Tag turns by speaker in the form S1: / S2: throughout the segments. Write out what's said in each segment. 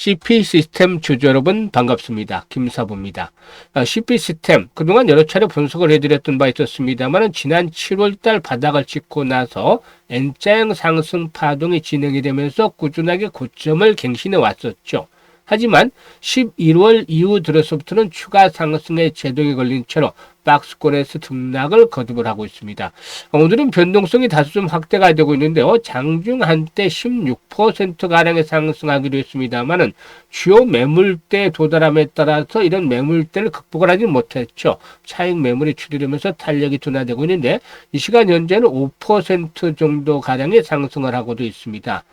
S1: CP 시스템 주주 여러분 반갑습니다. 김사부입니다. CP 시스템 그동안 여러 차례 분석을 해드렸던 바 있었습니다만 지난 7월달 바닥을 찍고 나서 N자형 상승 파동이 진행이 되면서 꾸준하게 고점을 갱신해 왔었죠. 하지만 11월 이후 들어서부터는 추가 상승의 제동이 걸린 채로 박스권에서 등락을 거듭을 하고 있습니다. 오늘은 변동성이 다소 좀 확대가 되고 있는데요. 장중 한때 16%가량의 상승하기도 했습니다만은 주요 매물대에 도달함에 따라서 이런 매물대를 극복을 하지 못했죠. 차익 매물이 추리되면서 탄력이 둔화되고 있는데 이 시간 현재는 5% 정도 가량의 상승을 하고도 있습니다.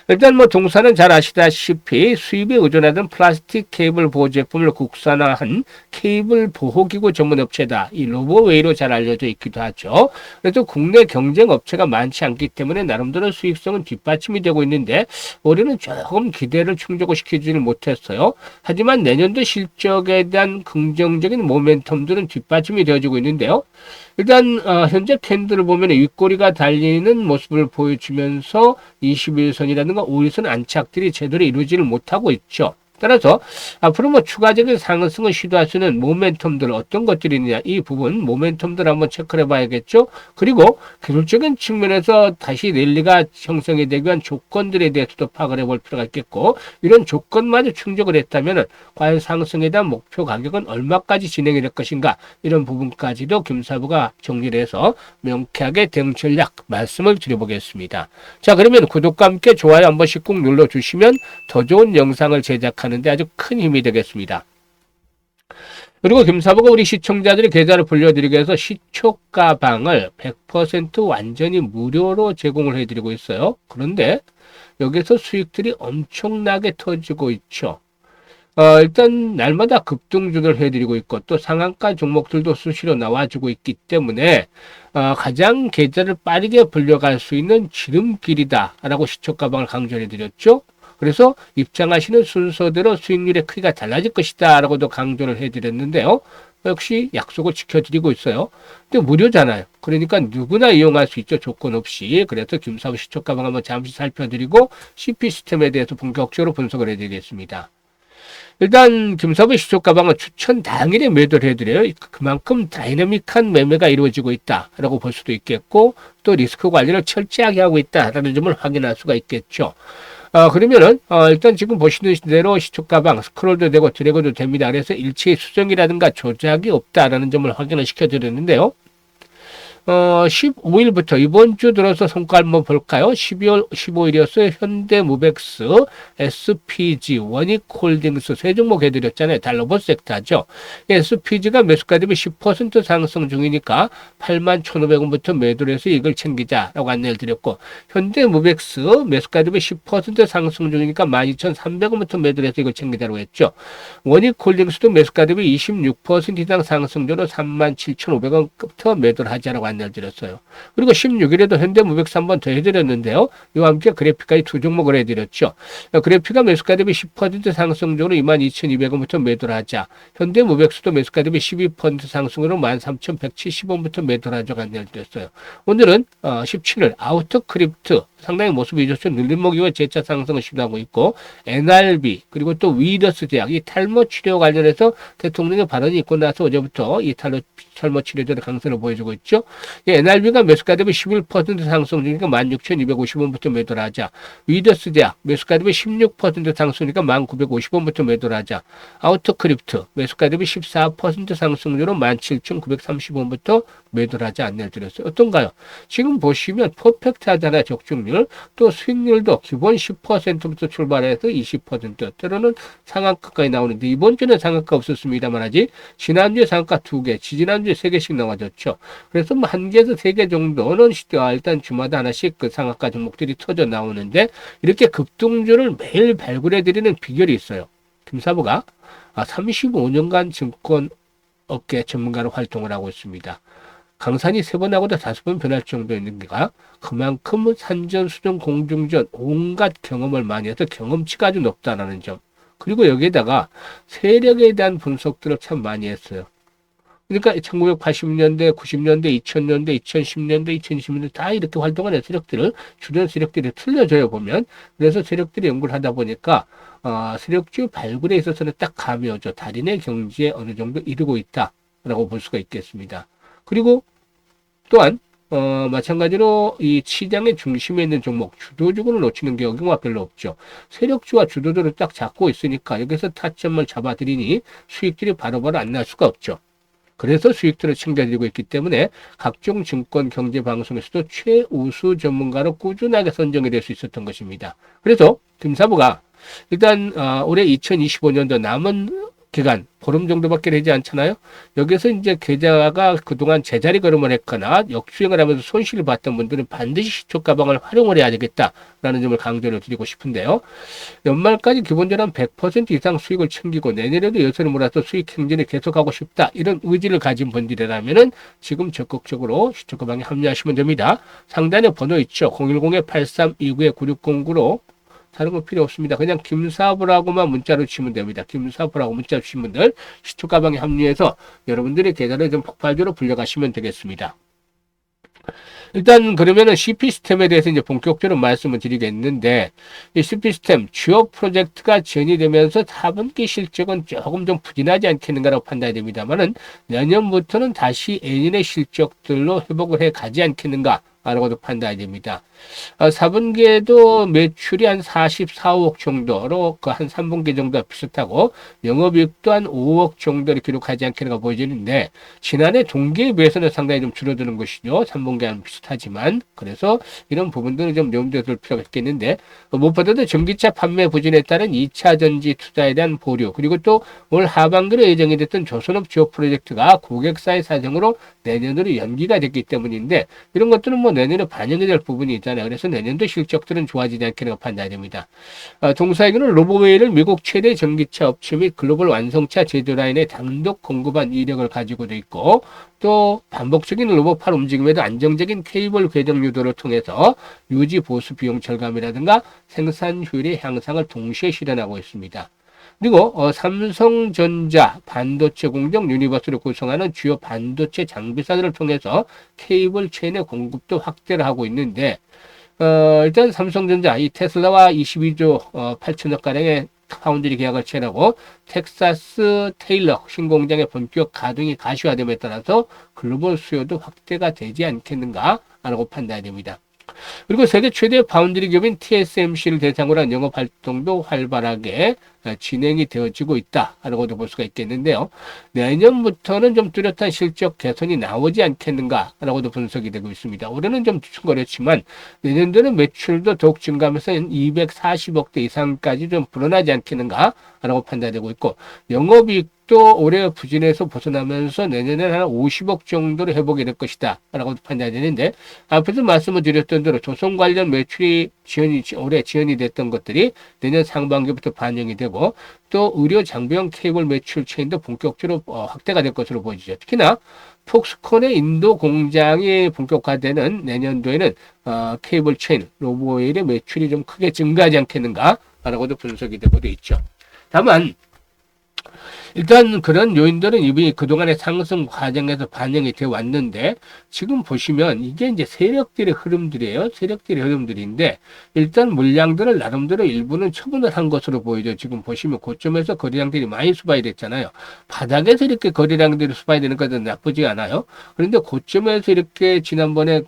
S1: 일단 동사는 잘 아시다시피 수입에 의존하던 플라스틱 케이블 보호 제품을 국산화한 케이블 보호기구 전문 업체다. 이 로보웨이로 잘 알려져 있기도 하죠. 그래서 국내 경쟁 업체가 많지 않기 때문에 나름대로 수익성은 뒷받침이 되고 있는데 올해는 조금 기대를 충족을 시키지를 못했어요. 하지만 내년도 실적에 대한 긍정적인 모멘텀들은 뒷받침이 되어지고 있는데요. 일단 현재 캔들을 보면 윗꼬리가 달리는 모습을 보여주면서 21선이라든가 5일선 안착들이 제대로 이루어지를 못하고 있죠. 따라서 앞으로 추가적인 상승을 시도할 수 있는 모멘텀들 어떤 것들이 있느냐 이 부분 모멘텀들 한번 체크를 해봐야겠죠. 그리고 기술적인 측면에서 다시 랠리가 형성이 되기 위한 조건들에 대해서도 파악을 해볼 필요가 있겠고 이런 조건마저 충족을 했다면 과연 상승에 대한 목표 가격은 얼마까지 진행이 될 것인가 이런 부분까지도 김사부가 정리를 해서 명쾌하게 대응 전략 말씀을 드려보겠습니다. 자, 그러면 구독과 함께 좋아요 한 번씩 꼭 눌러주시면 더 좋은 영상을 제작하는 데 아주 큰 힘이 되겠습니다. 그리고 김사부가 우리 시청자들이 계좌를 불려드리기 위해서 시초가방을 100% 완전히 무료로 제공을 해드리고 있어요. 그런데 여기서 수익들이 엄청나게 터지고 있죠. 일단 날마다 급등주를 해드리고 있고 또 상한가 종목들도 수시로 나와주고 있기 때문에 가장 계좌를 빠르게 불려갈 수 있는 지름길이다 라고 시초가방을 강조해드렸죠. 그래서 입장하시는 순서대로 수익률의 크기가 달라질 것이다 라고도 강조를 해드렸는데요. 역시 약속을 지켜드리고 있어요. 근데 무료잖아요. 그러니까 누구나 이용할 수 있죠. 조건 없이. 그래서 김사부 시초가방 한번 잠시 살펴드리고 CP 시스템에 대해서 본격적으로 분석을 해드리겠습니다. 일단 김사부 시초가방은 추천 당일에 매도를 해드려요. 그만큼 다이내믹한 매매가 이루어지고 있다라고 볼 수도 있겠고 또 리스크 관리를 철저하게 하고 있다라는 점을 확인할 수가 있겠죠. 그러면은 일단 지금 보시는 대로 시초가방 스크롤도 되고 드래그도 됩니다. 그래서 일체의 수정이라든가 조작이 없다라는 점을 확인을 시켜드렸는데요. 15일부터 이번 주 들어서 성과 한번 볼까요? 12월 15일이었어요. 현대무벡스, SPG, 원익홀딩스 세 종목 해드렸잖아요. 달러버 섹터죠. SPG가 매수가 대비 10% 상승 중이니까 81,500원부터 매도를 해서 이걸 챙기자라고 안내를 드렸고 현대무벡스 매수가 대비 10% 상승 중이니까 12,300원부터 매도를 해서 이걸 챙기자라고 했죠. 원익홀딩스도 매수가 대비 26% 이상 상승 중으로 37,500원부터 매도를 하자라고 안내를 드렸어요. 그리고 16일에도 현대무벡스 한 번 더 해드렸는데요. 이와 함께 그래픽까지 두 종목을 해드렸죠. 그래픽가 매수가 대비 10% 상승적으로 22,200원부터 매도를 하자. 현대무벡스도 매수가 대비 12% 상승으로 13,170원부터 매도를 하자고 안내를 드렸어요. 오늘은 17일 아우터크립트 상당히 모습이 좋죠. 눌림목 이후에 재차 상승을 시도하고 있고 NRB 그리고 또 위더스 제약 이 탈모 치료 관련해서 대통령의 발언이 있고 나서 어제부터 이 탈모 치료제를 강세를 보여주고 있죠. NRB가 매수가 대비 11% 상승 중이니까 16,250원부터 매도를 하자. 위더스 제약 매수가 대비 16% 상승이니까 1,950원부터 매도를 하자. 아우터크립트 매수가 대비 14% 상승률로 17,930원부터 매도를 하자 안내를 드렸어요. 어떤가요? 지금 보시면 퍼펙트 하잖아요. 적중률. 또 수익률도 기본 10%부터 출발해서 20% 때로는 상한가까지 나오는데 이번 주는 상한가 없었습니다만 아직 지난주에 상한가 2개, 지지난주에 3개씩 나와줬죠. 그래서 한 개에서 3개 정도는 일단 주마다 하나씩 그 상한가 종목들이 터져 나오는데 이렇게 급등주를 매일 발굴해 드리는 비결이 있어요. 김사부가 35년간 증권 업계 전문가로 활동을 하고 있습니다. 강산이 3번 하고도 5번 변할 정도였는가 그만큼 산전수전 공중전 온갖 경험을 많이 해서 경험치가 아주 높다는 점. 그리고 여기에다가 세력에 대한 분석들을 참 많이 했어요. 그러니까 1980년대, 90년대, 2000년대, 2010년대, 2020년대 다 이렇게 활동하는 세력들을 주변 세력들이 틀려져요 보면. 그래서 세력들이 연구를 하다 보니까 세력주 발굴에 있어서는 딱 감이 오죠. 달인의 경지에 어느 정도 이르고 있다라고 볼 수가 있겠습니다. 그리고 또한 마찬가지로 이 시장의 중심에 있는 종목, 주도주를 놓치는 경우가 별로 없죠. 세력주와 주도주를 딱 잡고 있으니까 여기서 타점을 잡아들이니 수익들이 바로바로 안 날 수가 없죠. 그래서 수익들을 챙겨드리고 있기 때문에 각종 증권 경제 방송에서도 최우수 전문가로 꾸준하게 선정이 될 수 있었던 것입니다. 그래서 김사부가 일단 올해 2025년도 남은 기간 보름 정도밖에 되지 않잖아요. 여기서 이제 계좌가 그동안 제자리 걸음을 했거나 역주행을 하면서 손실을 봤던 분들은 반드시 시초 가방을 활용을 해야 되겠다라는 점을 강조를 드리고 싶은데요. 연말까지 기본적으로 한 100% 이상 수익을 챙기고 내년에도 열쇠를 몰아서 수익 행진을 계속하고 싶다. 이런 의지를 가진 분들이라면은 지금 적극적으로 시초 가방에 합류하시면 됩니다. 상단에 번호 있죠. 010-8329-9609로 다른 거 필요 없습니다. 그냥 김사부라고만 문자로 치면 됩니다. 김사부라고 문자 주신 분들 시초 가방에 합류해서 여러분들의 계좌를 좀 폭발적으로 불려가시면 되겠습니다. 일단 그러면은 CP시스템에 대해서 이제 본격적으로 말씀을 드리겠는데, 이 CP시스템 주요 프로젝트가 지연이 되면서 4분기 실적은 조금 좀 부진하지 않겠는가라고 판단이 됩니다만은 내년부터는 다시 N인의 실적들로 회복을 해 가지 않겠는가 라고도 판단이 됩니다. 4분기에도 매출이 한 44억 정도로 그 한 3분기 정도와 비슷하고 영업이익도 한 5억 정도를 기록하지 않겠는가 보여지는데 지난해 동기에 비해서는 상당히 좀 줄어드는 것이죠. 3분기와는 비슷하지만 그래서 이런 부분들을 좀 염두에 둘 필요가 있겠는데 무엇보다도 전기차 판매 부진에 따른 2차 전지 투자에 대한 보류 그리고 또 올 하반기로 예정이 됐던 조선업 주요 프로젝트가 고객사의 사정으로 내년으로 연기가 됐기 때문인데 이런 것들은 뭐 내년에 반영이 될 부분이 있잖아요. 그래서 내년도 실적들은 좋아지지 않겠는가 판단이 됩니다. 동사에게는 로보웨이를 미국 최대 전기차 업체 및 글로벌 완성차 제조 라인에 단독 공급한 이력을 가지고도 있고 또 반복적인 로봇팔 움직임에도 안정적인 케이블 궤적 유도를 통해서 유지 보수 비용 절감이라든가 생산 효율의 향상을 동시에 실현하고 있습니다. 그리고 삼성전자 반도체 공정 유니버스를 구성하는 주요 반도체 장비사들을 통해서 케이블 체인의 공급도 확대를 하고 있는데 일단 삼성전자 이 테슬라와 22조 8천억 가량의 파운드리 계약을 체결하고 텍사스 테일러 신공장의 본격 가동이 가시화됨에 따라서 글로벌 수요도 확대가 되지 않겠는가라고 판단이 됩니다. 그리고 세계 최대 파운드리 기업인 TSMC를 대상으로 한 영업 활동도 활발하게 진행이 되어지고 있다라고도 볼 수가 있겠는데요. 내년부터는 좀 뚜렷한 실적 개선이 나오지 않겠는가라고도 분석이 되고 있습니다. 올해는 좀 주춤거렸지만 내년도는 매출도 더욱 증가하면서 240억대 이상까지 좀 불어나지 않겠는가라고 판단되고 있고 영업이익도 올해 부진에서 벗어나면서 내년에는 한 50억 정도로 회복이 될 것이다 라고 판단이 되는데 앞에서 말씀을 드렸던 대로 조선 관련 매출이 올해 지연이 됐던 것들이 내년 상반기부터 반영이 되고 또 의료 장비용 케이블 매출 체인도 본격적으로 확대가 될 것으로 보이죠. 특히나 폭스콘의 인도 공장이 본격화되는 내년도에는 케이블 체인, 로보웨일의 매출이 좀 크게 증가하지 않겠는가라고도 분석이 되고 있죠. 다만 일단 그런 요인들은 이미 그동안의 상승 과정에서 반영이 되어 왔는데 지금 보시면 이게 이제 세력들의 흐름들이에요. 세력들의 흐름들인데 일단 물량들을 나름대로 일부는 처분을 한 것으로 보이죠. 지금 보시면 고점에서 거래량들이 많이 수발이 됐잖아요. 바닥에서 이렇게 거래량들이 수발이 되는 것은 나쁘지 않아요. 그런데 고점에서 이렇게 지난번에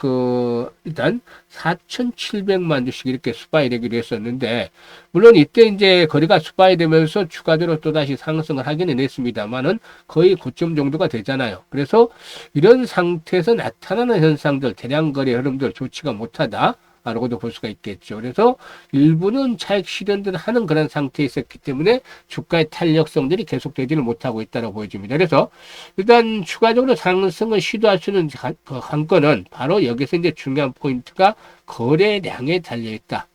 S1: 일단 4,700만 주씩 이렇게 수발이 되기로 했었는데 물론 이때 이제 거래가 수발이 되면서 추가적으로 또다시 상승을 하기는 했습니다만은 거의 고점 정도가 되잖아요. 그래서 이런 상태에서 나타나는 현상들, 대량 거래 흐름들 좋지가 못하다. 라고도 볼 수가 있겠죠. 그래서 일부는 차익 실현을 하는 그런 상태에 있었기 때문에 주가의 탄력성들이 계속되지를 못하고 있다고 보여집니다. 그래서 일단 추가적으로 상승을 시도할 수 있는 관건은 바로 여기서 이제 중요한 포인트가 거래량에 달려있다.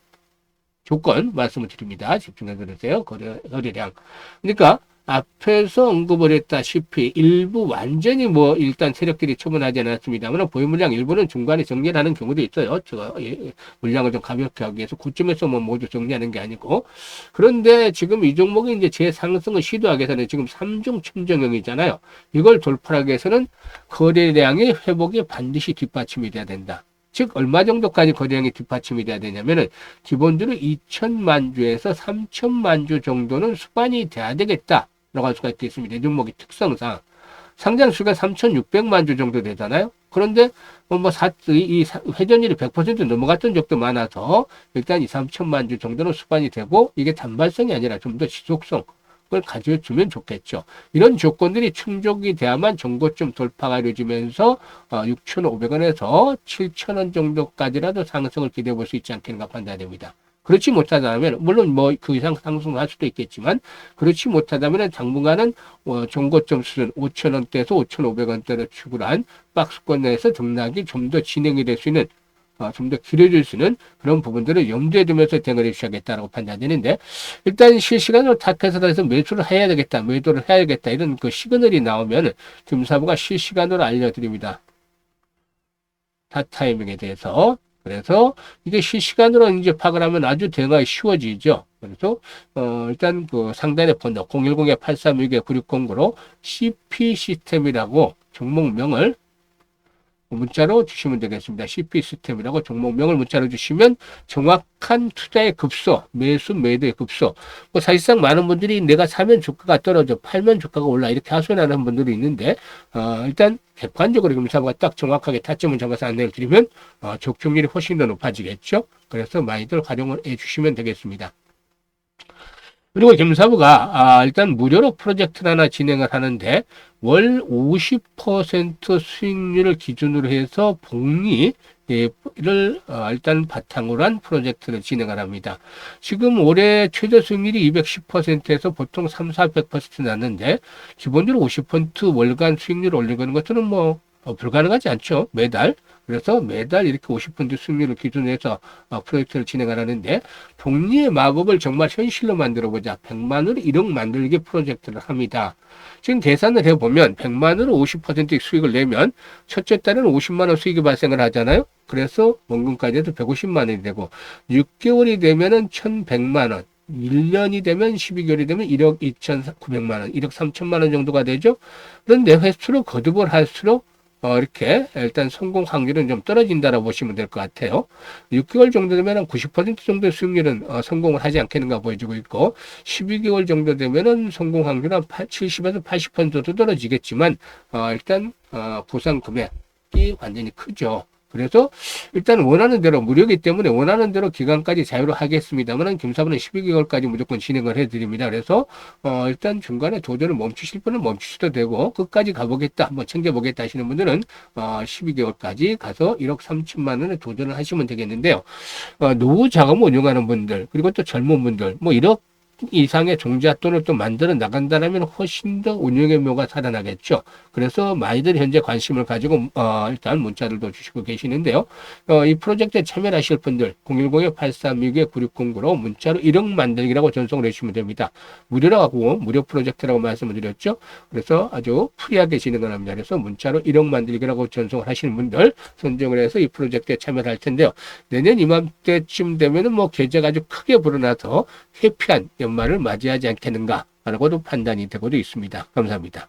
S1: 조건 말씀을 드립니다. 집중해서 들으세요. 거래량. 그러니까 앞에서 언급을 했다시피 일부 완전히 뭐 일단 세력들이 처분하지 않았습니다만 보유 물량 일부는 중간에 정리를 하는 경우도 있어요. 물량을 좀 가볍게 하기 위해서 고점에서 뭐 모두 정리하는 게 아니고. 그런데 지금 이 종목이 이제 재상승을 시도하기 위해서는 지금 3중 천정형이잖아요. 이걸 돌파하기 위해서는 거래량의 회복이 반드시 뒷받침이 돼야 된다. 즉 얼마 정도까지 거래량이 뒷받침이 돼야 되냐면은 기본적으로 2천만 주에서 3천만 주 정도는 수반이 돼야 되겠다라고 할 수가 있겠습니다. 이 종목의 특성상 상장 수가 3,600만 주 정도 되잖아요. 그런데 이 회전율이 100% 넘어갔던 적도 많아서 일단 2, 3천만 주 정도는 수반이 되고 이게 단발성이 아니라 좀 더 지속성 을 가져주면 좋겠죠. 이런 조건들이 충족이 돼야만 전고점 돌파가 이루어지면서 6,500원에서 7,000원 정도까지라도 상승을 기대해 볼 수 있지 않겠는가 판단됩니다. 그렇지 못하다면 물론 뭐 그 이상 상승을 할 수도 있겠지만 그렇지 못하다면 당분간은 전고점 수준 5,000원대에서 5,500원대로 추구한 박스권 내에서 등락이 좀 더 진행이 될 수 있는 좀 더 길어질 수 있는 그런 부분들을 염두에 두면서 대응을 해주셔야겠다라고 판단되는데 일단 실시간으로 타켓에서 해서 매수를 해야 되겠다, 매도를 해야겠다 이런 그 시그널이 나오면 금사부가 실시간으로 알려드립니다. 타타이밍에 대해서. 그래서 이게 실시간으로 이제 파악을 하면 아주 대응하기 쉬워지죠. 그래서 일단 그 상단에 번호 010-8362-9609로 CP 시스템이라고 종목명을 문자로 주시면 되겠습니다. CP 시스템이라고 종목명을 문자로 주시면 정확한 투자의 급소, 매수, 매도의 급소. 뭐 사실상 많은 분들이 내가 사면 주가가 떨어져, 팔면 주가가 올라 이렇게 하소연하는 분들이 있는데 일단 객관적으로 금사부가 딱 정확하게 타점을 잡아서 안내를 드리면 적중률이 훨씬 더 높아지겠죠. 그래서 많이들 활용을 해주시면 되겠습니다. 그리고 gem사부가 일단 무료로 프로젝트를 하나 진행을 하는데 월 50% 수익률을 기준으로 해서 복리를 일단 바탕으로 한 프로젝트를 진행을 합니다. 지금 올해 최저 수익률이 210%에서 보통 3, 400% 났는데 기본적으로 50% 월간 수익률을 올리는 것은 뭐 불가능하지 않죠. 매달. 그래서 매달 이렇게 50% 수익률을 기준으로 해서 프로젝트를 진행을 하는데 복리의 마법을 정말 현실로 만들어보자. 100만으로 1억 만들기 프로젝트를 합니다. 지금 계산을 해보면 100만으로 50% 수익을 내면 첫째 달에는 50만원 수익이 발생을 하잖아요. 그래서 원금까지 해서 150만원이 되고 6개월이 되면은 1100만원. 1년이 되면 12개월이 되면 1억 2,900만원, 1억 3천만원 정도가 되죠. 그런데 횟수로 거듭을 할수록 이렇게 일단 성공 확률은 좀 떨어진다라고 보시면 될 것 같아요. 6개월 정도 되면 90% 정도의 수익률은 성공을 하지 않겠는가 보여지고 있고 12개월 정도 되면은 성공 확률은 70에서 80% 정도 떨어지겠지만 일단 보상 금액이 완전히 크죠. 그래서 일단 원하는 대로 무료이기 때문에 원하는 대로 기간까지 자유로 하겠습니다만 김사부는 12개월까지 무조건 진행을 해드립니다. 그래서 일단 중간에 도전을 멈추실 분은 멈추셔도 되고 끝까지 가보겠다 한번 챙겨보겠다 하시는 분들은 12개월까지 가서 1억 3천만 원에 도전을 하시면 되겠는데요. 노후 자금 운용하는 분들 그리고 또 젊은 분들 뭐 1억 이상의 종잣돈을 또 만들어 나간다면 훨씬 더 운용의 묘가 살아나겠죠. 그래서 많이들 현재 관심을 가지고 일단 문자들도 주시고 계시는데요. 이 프로젝트에 참여하실 분들 010-8362-9609로 문자로 1억 만들기라고 전송을 해주시면 됩니다. 무료라고 무료 프로젝트라고 말씀을 드렸죠. 그래서 아주 프리하게 진행을 합니다. 그래서 문자로 1억 만들기라고 전송을 하시는 분들 선정을 해서 이 프로젝트에 참여를 할 텐데요. 내년 이맘때쯤 되면은 뭐 계좌가 아주 크게 불어나서 해피한 연말을 맞이하지 않겠는가 라고도 판단이 되고도 있습니다. 감사합니다.